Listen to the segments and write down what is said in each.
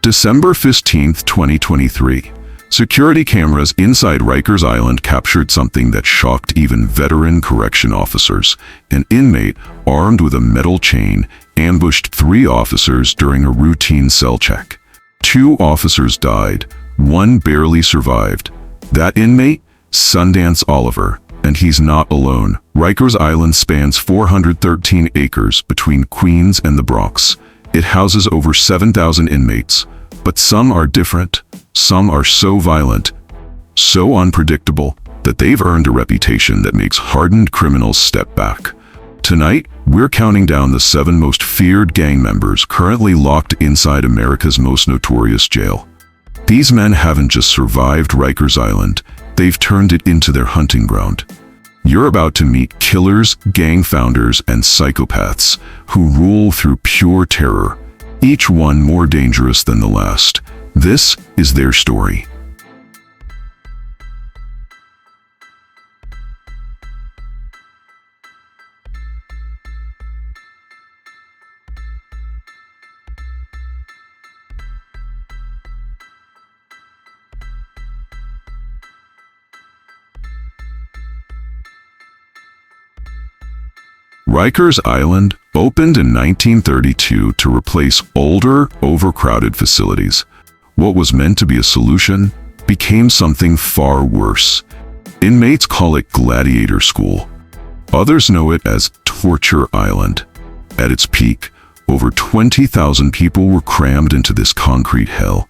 December 15, 2023. Security cameras inside Rikers Island captured something that shocked even veteran correction officers. An inmate, armed with a metal chain, ambushed 3 officers during a routine cell check. 2 officers died, 1 barely survived. That inmate? Sundance Oliver. And he's not alone. Rikers Island spans 413 acres between Queens and the Bronx. It houses over 7,000 inmates. But some are different. Some are so violent, so unpredictable, that they've earned a reputation that makes hardened criminals step back. Tonight, we're counting down the 7 most feared gang members currently locked inside America's most notorious jail. These men haven't just survived Rikers Island, they've turned it into their hunting ground. You're about to meet killers, gang founders, and psychopaths who rule through pure terror, each one more dangerous than the last. This is their story. Rikers Island opened in 1932 to replace older, overcrowded facilities. What was meant to be a solution became something far worse. Inmates call it Gladiator School. Others know it as Torture Island. At its peak, over 20,000 people were crammed into this concrete hell.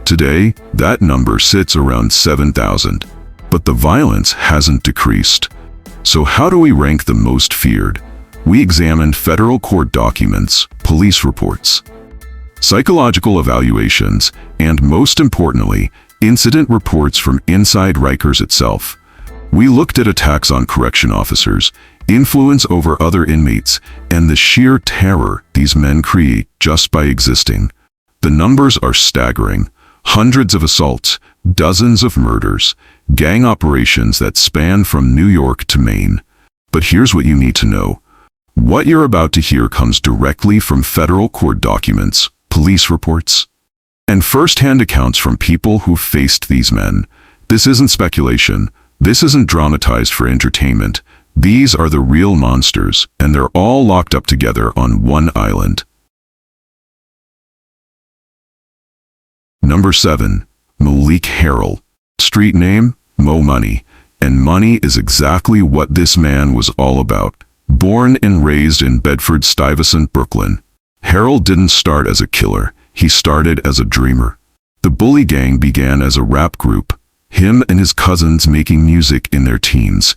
Today, that number sits around 7,000. But the violence hasn't decreased. So how do we rank the most feared? We examined federal court documents, police reports, psychological evaluations, and most importantly, incident reports from inside Rikers itself. We looked at attacks on correction officers, influence over other inmates, and the sheer terror these men create just by existing. The numbers are staggering. Hundreds of assaults, dozens of murders, gang operations that span from New York to Maine. But here's what you need to know. What you're about to hear comes directly from federal court documents, police reports, and first-hand accounts from people who faced these men. This isn't speculation. This isn't dramatized for entertainment. These are the real monsters, and they're all locked up together on one island. Number 7. Malik Harold. Street name? Mo Money. And money is exactly what this man was all about. Born and raised in Bedford-Stuyvesant, Brooklyn, Harold didn't start as a killer. He started as a dreamer. The Bully Gang began as a rap group, him and his cousins making music in their teens.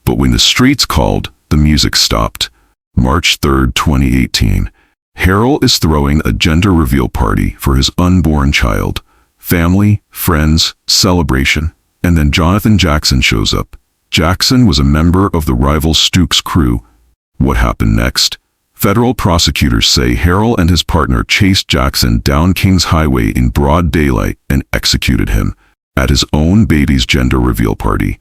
But when the streets called, the music stopped. March 3, 2018. Harold is throwing a gender reveal party for his unborn child. Family, friends, celebration. And then Jonathan Jackson shows up. Jackson was a member of the rival Stooks crew. What happened next? Federal prosecutors say Harold and his partner chased Jackson down Kings Highway in broad daylight and executed him at his own baby's gender reveal party.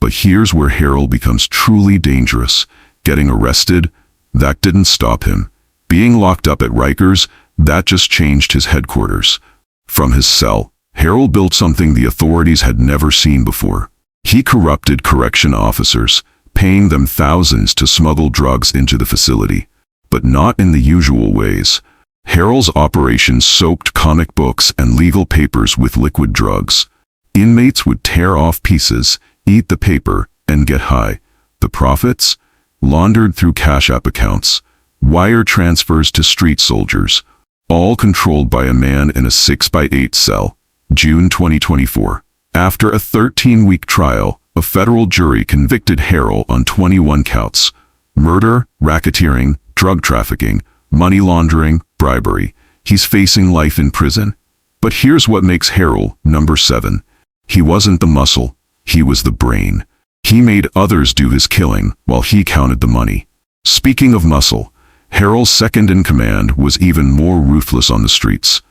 But here's where Harold becomes truly dangerous. Getting arrested? That didn't stop him. Being locked up at Rikers? That just changed his headquarters. From his cell, Harold built something the authorities had never seen before. He corrupted correction officers, paying them thousands to smuggle drugs into the facility. But not in the usual ways. Harold's operations soaked comic books and legal papers with liquid drugs. Inmates would tear off pieces, eat the paper, and get high. The profits? Laundered through Cash App accounts, wire transfers to street soldiers, all controlled by a man in a 6x8 cell. June 2024. After a 13-week trial, a federal jury convicted Harold on 21 counts: murder, racketeering, drug trafficking, money laundering, bribery. He's facing life in prison. But here's what makes Harold number 7. He wasn't the muscle, he was the brain. He made others do his killing while he counted the money. Speaking of muscle, Harold's second-in-command was even more ruthless on the streets.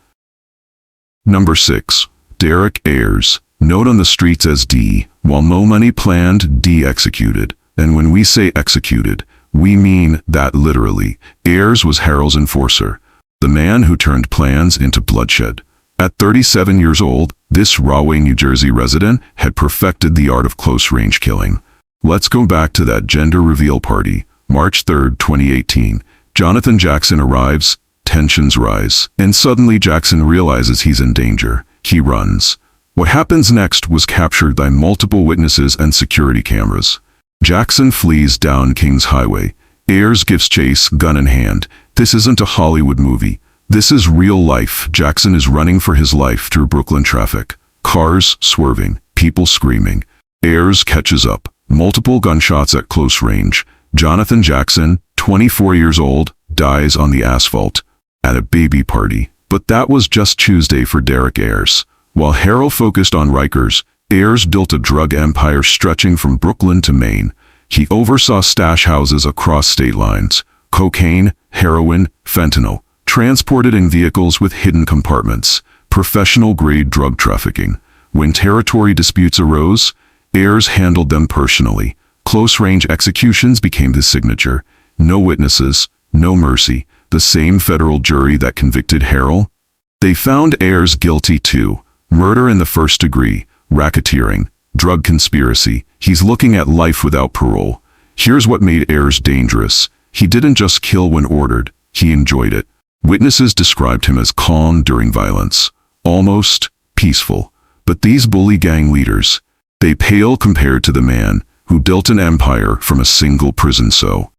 Number 6. Derek Heirs. Known on the streets as D. While Mo Money planned, D executed. And when we say executed, we mean that literally. Heirs was Harold's enforcer, the man who turned plans into bloodshed. At 37 years old, this Rahway, New Jersey resident had perfected the art of close-range killing. Let's go back to that gender reveal party. March 3, 2018. Jonathan Jackson arrives, tensions rise, and suddenly Jackson realizes he's in danger. He runs. What happens next was captured by multiple witnesses and security cameras. Jackson flees down Kings Highway. Heirs gives chase, gun in hand. This isn't a Hollywood movie. This is real life. Jackson is running for his life through Brooklyn traffic. Cars swerving, people screaming. Heirs catches up. Multiple gunshots at close range. Jonathan Jackson, 24 years old, dies on the asphalt at a baby party. But that was just Tuesday for Derek Heirs. While Harold focused on Rikers, Heirs built a drug empire stretching from Brooklyn to Maine. He oversaw stash houses across state lines. Cocaine, heroin, fentanyl, transported in vehicles with hidden compartments. Professional-grade drug trafficking. When territory disputes arose, Heirs handled them personally. Close-range executions became his signature. No witnesses, no mercy. The same federal jury that convicted Harold? They found Heirs guilty too. Murder in the first degree, racketeering, drug conspiracy. He's looking at life without parole. Here's what made Heirs dangerous. He didn't just kill when ordered, he enjoyed it. Witnesses described him as calm during violence, almost peaceful. But these bully gang leaders, they pale compared to the man who built an empire from a single prison cell.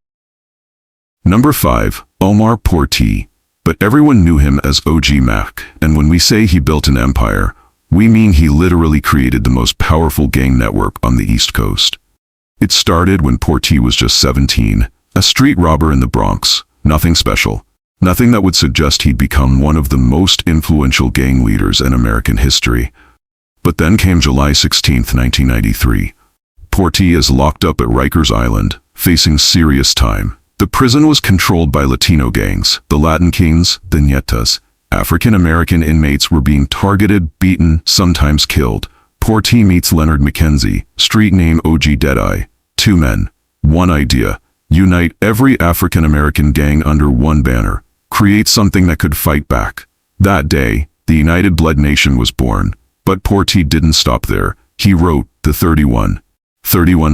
Number 5, Omar Porti. But everyone knew him as OG Mac, and when we say he built an empire, we mean he literally created the most powerful gang network on the East Coast. It started when Porti was just 17, a street robber in the Bronx. Nothing special. Nothing that would suggest he'd become one of the most influential gang leaders in American history. But then came July 16, 1993. Porti is locked up at Rikers Island, facing serious time. The prison was controlled by Latino gangs, the Latin Kings, the Nietas. African-American inmates were being targeted, beaten, sometimes killed. Porti meets Leonard Mackenzie, street name OG Deadeye. Two men, one idea: unite every African-American gang under one banner. Create something that could fight back. That day, the United Blood Nation was born. But Porti didn't stop there. He wrote the 31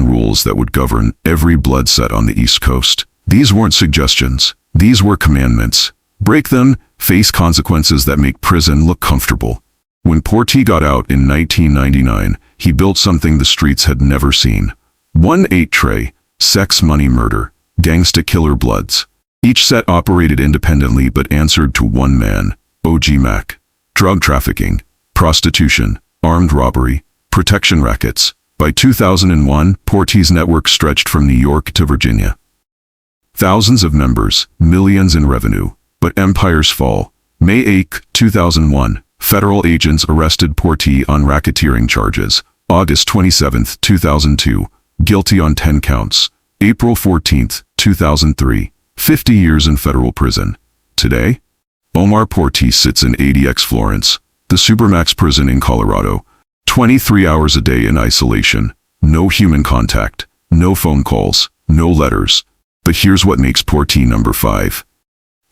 rules that would govern every blood set on the East Coast. These weren't suggestions. These were commandments. Break them, face consequences that make prison look comfortable. When Porti got out in 1999, he built something the streets had never seen. 1-8 tray, sex, money, murder, gangsta killer bloods. Each set operated independently but answered to one man, OG Mac. Drug trafficking, prostitution, armed robbery, protection rackets. By 2001, Porti's network stretched from New York to Virginia. Thousands of members, millions in revenue. But empires fall. May 8, 2001, federal agents arrested Porti on racketeering charges. August 27, 2002, guilty on 10 counts. April 14, 2003, 50 years in federal prison. Today, Omar Porti sits in ADX Florence, the Supermax prison in Colorado. 23 hours a day in isolation. No human contact. No phone calls. No letters. But here's what makes Porti number 5.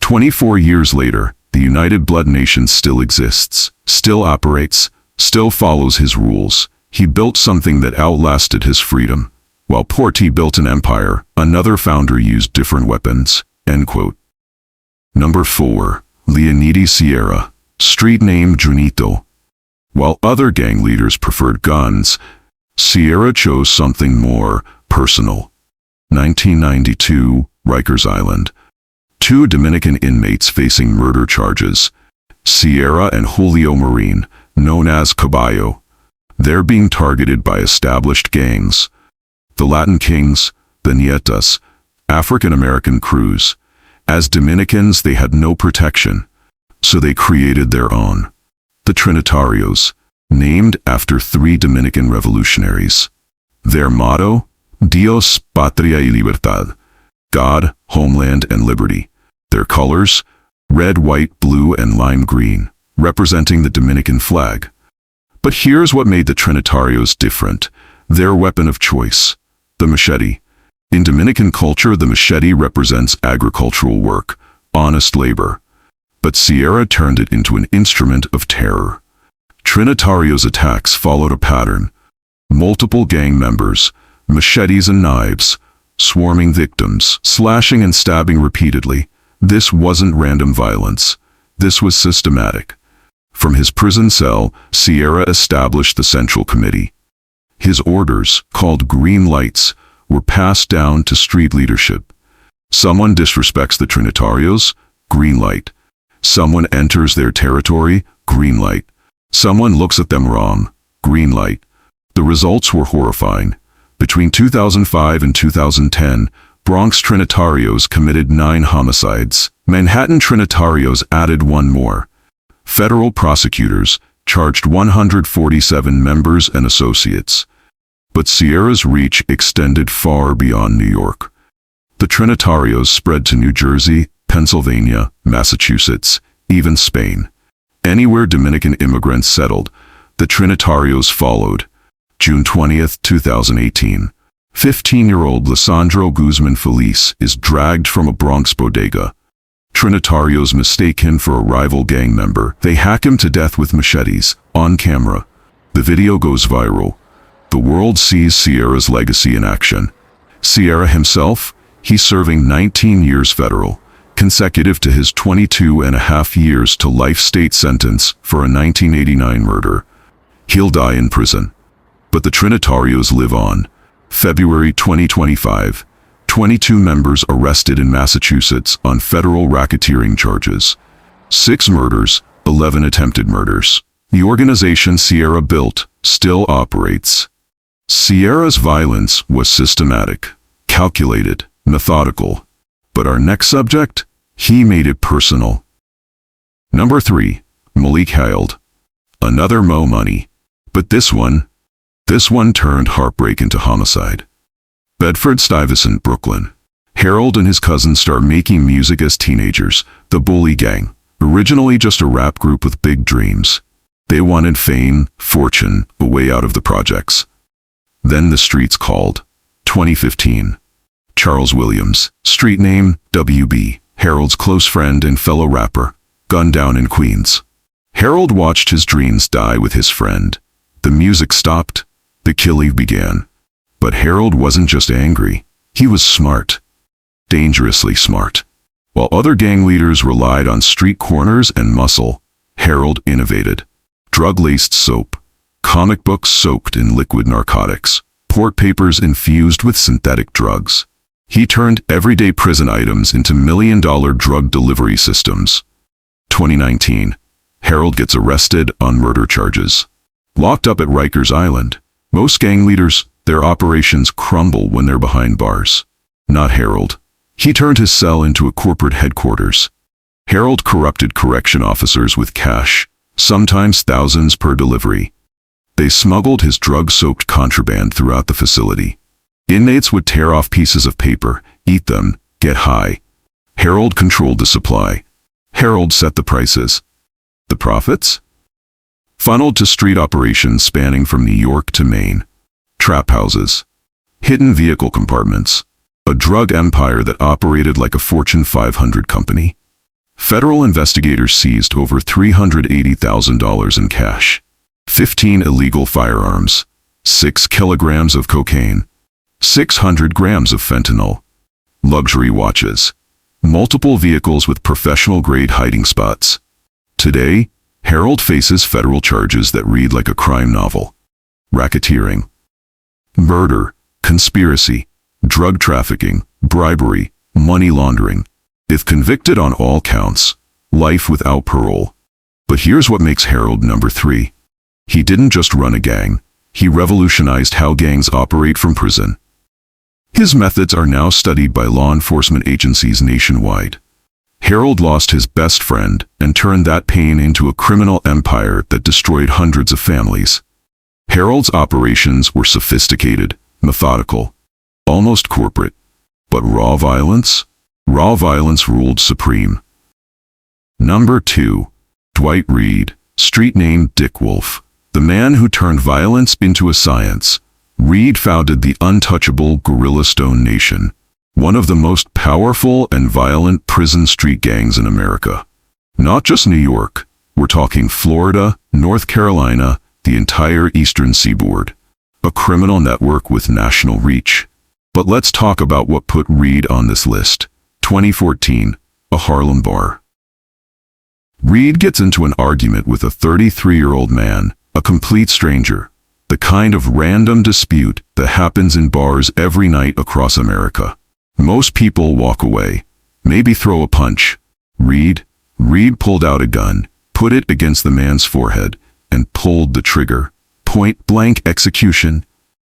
24 years later, the United Blood Nation still exists, still operates, still follows his rules. He built something that outlasted his freedom. While Porti built an empire, another founder used different weapons. End quote. Number 4. Leoniti Sierra, street name Junito. While other gang leaders preferred guns, Sierra chose something more personal. 1992, Rikers Island. 2 Dominican inmates facing murder charges. Sierra and Julio Marin, known as Caballo. They're being targeted by established gangs. The Latin Kings, the Nietas, African-American crews. As Dominicans, they had no protection, so they created their own. The Trinitarios, named after 3 Dominican revolutionaries. Their motto? Dios, Patria y Libertad. God, homeland, and liberty. Their colors? Red, white, blue, and lime green, representing the Dominican flag. But here's what made the Trinitarios different. Their weapon of choice. The machete. In Dominican culture, the machete represents agricultural work, honest labor. but Sierra turned it into an instrument of terror. Trinitario's attacks followed a pattern. Multiple gang members, machetes and knives, swarming victims, slashing and stabbing repeatedly. This wasn't random violence. This was systematic. From his prison cell, Sierra established the Central Committee. His orders, called green lights, were passed down to street leadership. Someone disrespects the Trinitarios, green light. Someone enters their territory, green light. Someone looks at them wrong, green light. The results were horrifying. Between 2005 and 2010, Bronx Trinitarios committed 9 homicides. Manhattan Trinitarios added 1 more. Federal prosecutors charged 147 members and associates. But Sierra's reach extended far beyond New York. The Trinitarios spread to New Jersey, Pennsylvania, Massachusetts, even Spain. Anywhere Dominican immigrants settled, the Trinitarios followed. June 20, 2018. 15-year-old Lisandro Guzman Feliz is dragged from a Bronx bodega. Trinitarios mistake him for a rival gang member. They hack him to death with machetes, on camera. The video goes viral. The world sees Sierra's legacy in action. Sierra himself, he's serving 19 years federal, consecutive to his 22.5 years to life state sentence for a 1989 murder. He'll die in prison. But the Trinitarios live on. February 2025, 22 members arrested in Massachusetts on federal racketeering charges. 6 murders, 11 attempted murders. The organization Sierra built still operates. Sierra's violence was systematic, calculated, methodical. But our next subject, he made it personal. Number 3, Malik Harold. Another Mo money. But this one turned heartbreak into homicide. Bedford-Stuyvesant, Brooklyn. Harold and his cousin start making music as teenagers, the Bully Gang, originally just a rap group with big dreams. They wanted fame, fortune, a way out of the projects. Then the streets called. 2015. Charles Williams, street name, WB, Harold's close friend and fellow rapper, gunned down in Queens. Harold watched his dreams die with his friend. The music stopped. The killing began. But Harold wasn't just angry. He was smart. Dangerously smart. While other gang leaders relied on street corners and muscle, Harold innovated. Drug-laced soap, comic books soaked in liquid narcotics, port papers infused with synthetic drugs. He turned everyday prison items into million-dollar drug delivery systems. 2019. Harold gets arrested on murder charges. Locked up at Rikers Island. Most gang leaders, their operations crumble when they're behind bars. Not Harold. He turned his cell into a corporate headquarters. Harold corrupted correction officers with cash, sometimes thousands per delivery. They smuggled his drug-soaked contraband throughout the facility. Inmates would tear off pieces of paper, eat them, get high. Harold controlled the supply. Harold set the prices. The profits? Funneled to street operations spanning from New York to Maine. Trap houses. Hidden vehicle compartments. A drug empire that operated like a Fortune 500 company. Federal investigators seized over $380,000 in cash. 15 illegal firearms. 6 kilograms of cocaine. 600 grams of fentanyl. Luxury watches. Multiple vehicles with professional-grade hiding spots. Today, Harold faces federal charges that read like a crime novel. Racketeering. Murder, conspiracy, drug trafficking, bribery, money laundering. If convicted on all counts, life without parole. But here's what makes Harold number 3. He didn't just run a gang. He revolutionized how gangs operate from prison. His methods are now studied by law enforcement agencies nationwide. Harold lost his best friend and turned that pain into a criminal empire that destroyed hundreds of families. Harold's operations were sophisticated, methodical, almost corporate. But raw violence? Raw violence ruled supreme. Number 2. Dwight Reed, street name Dick Wolf. The man who turned violence into a science. Reed founded the untouchable Gorilla Stone Nation, one of the most powerful and violent prison street gangs in America. Not just New York. We're talking Florida, North Carolina, the entire eastern seaboard. A criminal network with national reach. But let's talk about what put Reed on this list. 2014, a Harlem bar. Reed gets into an argument with a 33-year-old man, a complete stranger. The kind of random dispute that happens in bars every night across America. Most people walk away, maybe throw a punch. Reed pulled out a gun, put it against the man's forehead, and pulled the trigger. Point-blank execution.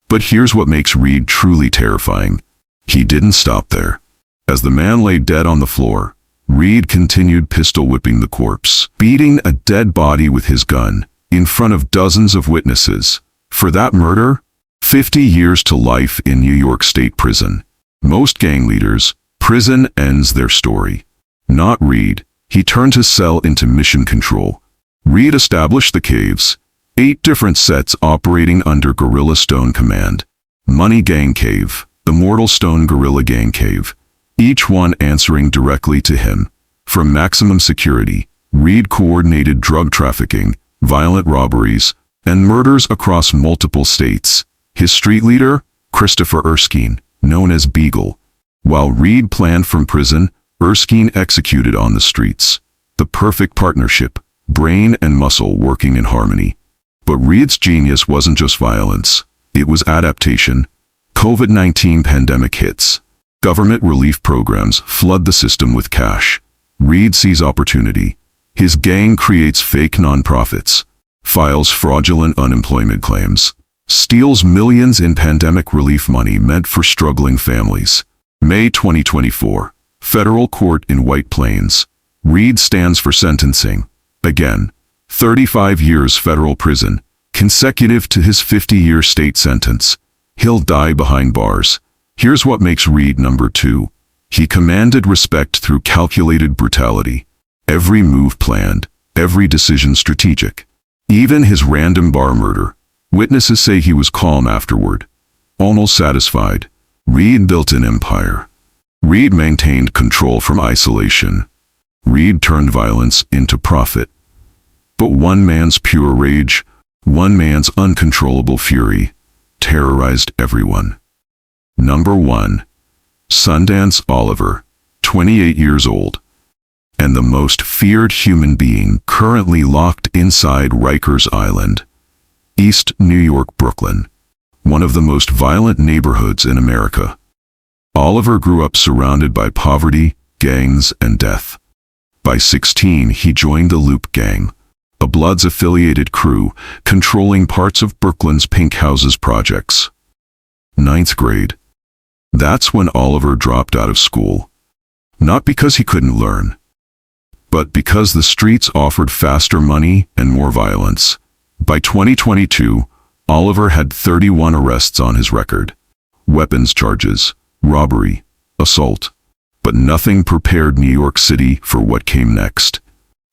But here's what makes Reed truly terrifying. He didn't stop there. As the man lay dead on the floor, Reed continued pistol whipping the corpse, beating a dead body with his gun, in front of dozens of witnesses. For that murder, 50 years to life in New York State Prison. Most gang leaders, prison ends their story. Not Reed. He turned his cell into mission control. Reed established the caves, 8 different sets operating under Gorilla Stone command. Money Gang Cave, the Mortal Stone Gorilla Gang Cave, each one answering directly to him. From maximum security, Reed coordinated drug trafficking, violent robberies, and murders across multiple states. His street leader, Christopher Erskine, known as Beagle. While Reed planned from prison, Erskine executed on the streets. The perfect partnership, brain and muscle working in harmony. But Reed's genius wasn't just violence. It was adaptation. COVID-19 pandemic hits. Government relief programs flood the system with cash. Reed sees opportunity. His gang creates fake nonprofits, files fraudulent unemployment claims, steals millions in pandemic relief money meant for struggling families. May 2024. Federal court in White Plains. Reed stands for sentencing. Again, 35 years federal prison, consecutive to his 50-year state sentence. He'll die behind bars. Here's what makes Reed number 2. He commanded respect through calculated brutality. Every move planned, every decision strategic. Even his random bar murder. Witnesses say he was calm afterward, almost satisfied. Reed built an empire. Reed maintained control from isolation. Reed turned violence into profit. But one man's pure rage, one man's uncontrollable fury, terrorized everyone. Number 1. Sundance Oliver, 28 years old, and the most feared human being currently locked inside Rikers Island, East New York, Brooklyn, one of the most violent neighborhoods in America. Oliver grew up surrounded by poverty, gangs, and death. By 16, he joined the Loop Gang, a Bloods-affiliated crew controlling parts of Brooklyn's Pink Houses projects. 9th grade. That's when Oliver dropped out of school. Not because he couldn't learn, but because the streets offered faster money and more violence. By 2022, Oliver had 31 arrests on his record. Weapons charges, robbery, assault. But nothing prepared New York City for what came next.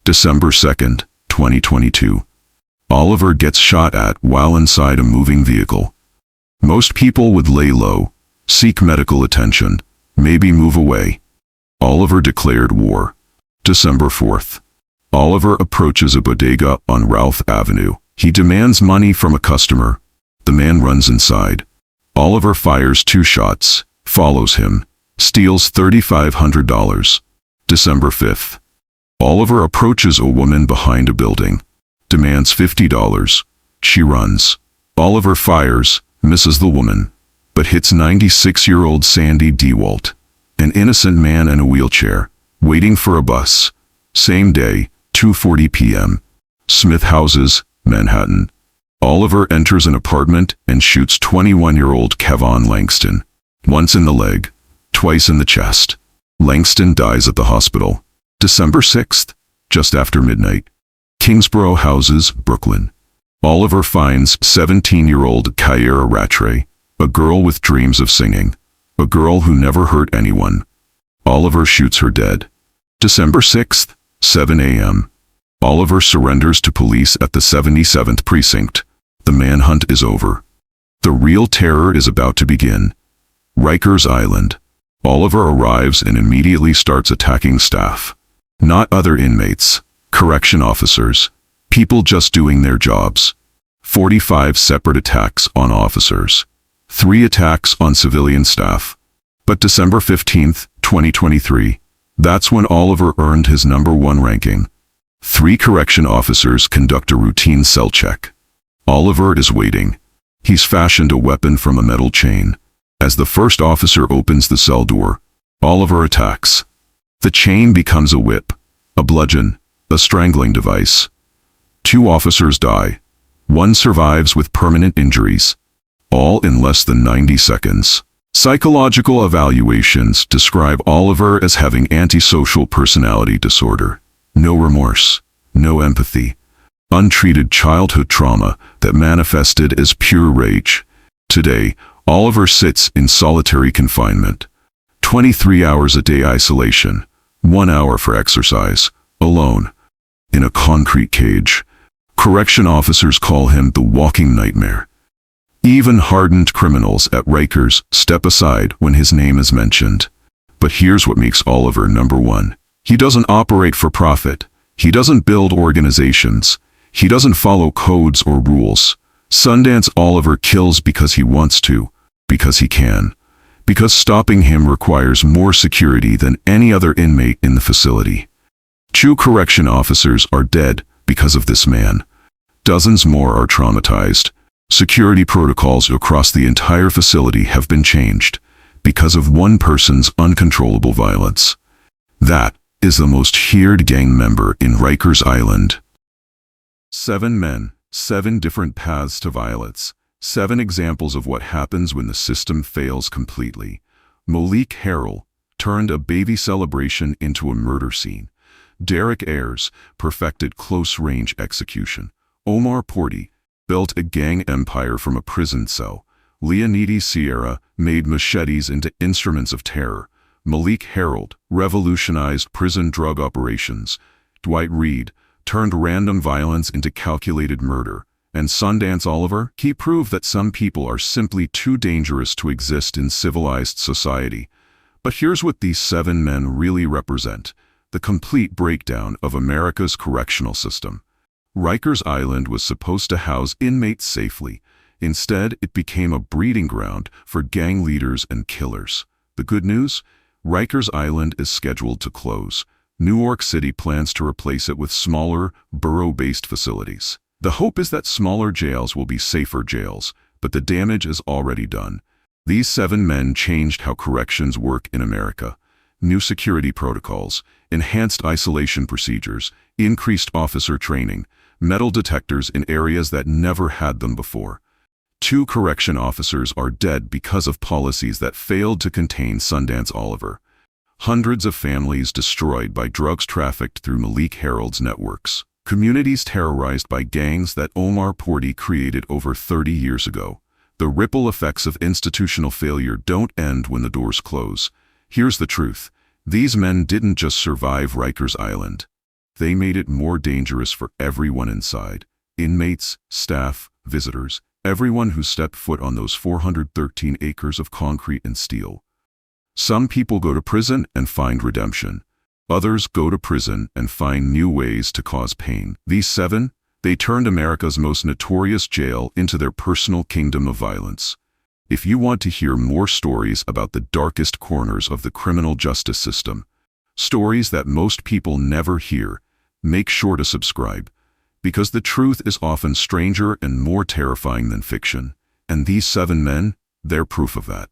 December 2nd, 2022. Oliver gets shot at while inside a moving vehicle. Most people would lay low, seek medical attention, maybe move away. Oliver declared war. December 4th. Oliver approaches a bodega on Ralph Avenue. He demands money from a customer. The man runs inside. Oliver fires 2 shots, follows him, steals $3,500. December 5th. Oliver approaches a woman behind a building, demands $50. She runs. Oliver fires, misses the woman, but hits 96-year-old Sandy DeWalt, an innocent man in a wheelchair, waiting for a bus. Same day, 2:40 p.m. Smith Houses, Manhattan. Oliver enters an apartment and shoots 21-year-old Kevon Langston. Once in the leg, twice in the chest. Langston dies at the hospital. December 6th, just after midnight. Kingsborough Houses, Brooklyn. Oliver finds 17-year-old Kyra Rattray, a girl with dreams of singing, a girl who never hurt anyone. Oliver shoots her dead. December 6th, 7 a.m. Oliver surrenders to police at the 77th precinct. The manhunt is over. The real terror is about to begin. Rikers Island. Oliver arrives and immediately starts attacking staff. Not other inmates, Correction officers, people just doing their jobs. 45 separate attacks on officers. 3 attacks on civilian staff. But December 15, 2023, that's when Oliver earned his #1 ranking. 3 correction officers conduct a routine cell check. Oliver is waiting. He's fashioned a weapon from a metal chain. As the first officer opens the cell door, Oliver attacks. The chain becomes a whip, a bludgeon, a strangling device. 2 officers die. 1 survives with permanent injuries, all in less than 90 seconds. Psychological evaluations describe Oliver as having antisocial personality disorder. No remorse, no empathy. Untreated childhood trauma that manifested as pure rage. Today, Oliver sits in solitary confinement. 23 hours a day isolation, 1 hour for exercise, alone, in a concrete cage. Correction officers call him the walking nightmare. Even hardened criminals at Rikers step aside when his name is mentioned. But here's what makes Oliver #1. He doesn't operate for profit. He doesn't build organizations. He doesn't follow codes or rules. Sundance Oliver kills because he wants to, because he can. Because stopping him requires more security than any other inmate in the facility. 2 correction officers are dead because of this man. Dozens more are traumatized. Security protocols across the entire facility have been changed because of one person's uncontrollable violence. That is the most feared gang member in Rikers Island. 7 men, 7 different paths to violence. 7 examples of what happens when the system fails completely. Malik Harold turned a baby celebration into a murder scene. Heirs perfected close-range execution. Omar Porti built a gang empire from a prison cell. Leoniti Sierra made machetes into instruments of terror. Malik Harold revolutionized prison drug operations. Dwight Reed turned random violence into calculated murder. And Sundance Oliver, he proved that some people are simply too dangerous to exist in civilized society. But here's what these 7 men really represent: the complete breakdown of America's correctional system. Rikers Island was supposed to house inmates safely. Instead, it became a breeding ground for gang leaders and killers. The good news? Rikers Island is scheduled to close. New York City plans to replace it with smaller, borough-based facilities. The hope is that smaller jails will be safer jails, but the damage is already done. These 7 men changed how corrections work in America. New security protocols, enhanced isolation procedures, increased officer training, metal detectors in areas that never had them before. 2 correction officers are dead because of policies that failed to contain Sundance Oliver. Hundreds of families destroyed by drugs trafficked through Malik Harold's networks. Communities terrorized by gangs that Omar Porti created over 30 years ago. The ripple effects of institutional failure don't end when the doors close. Here's the truth. These men didn't just survive Rikers Island. They made it more dangerous for everyone inside. Inmates, staff, visitors, everyone who stepped foot on those 413 acres of concrete and steel. Some people go to prison and find redemption. Others go to prison and find new ways to cause pain. These 7, they turned America's most notorious jail into their personal kingdom of violence. If you want to hear more stories about the darkest corners of the criminal justice system, stories that most people never hear, make sure to subscribe. Because the truth is often stranger and more terrifying than fiction. And these 7 men, they're proof of that.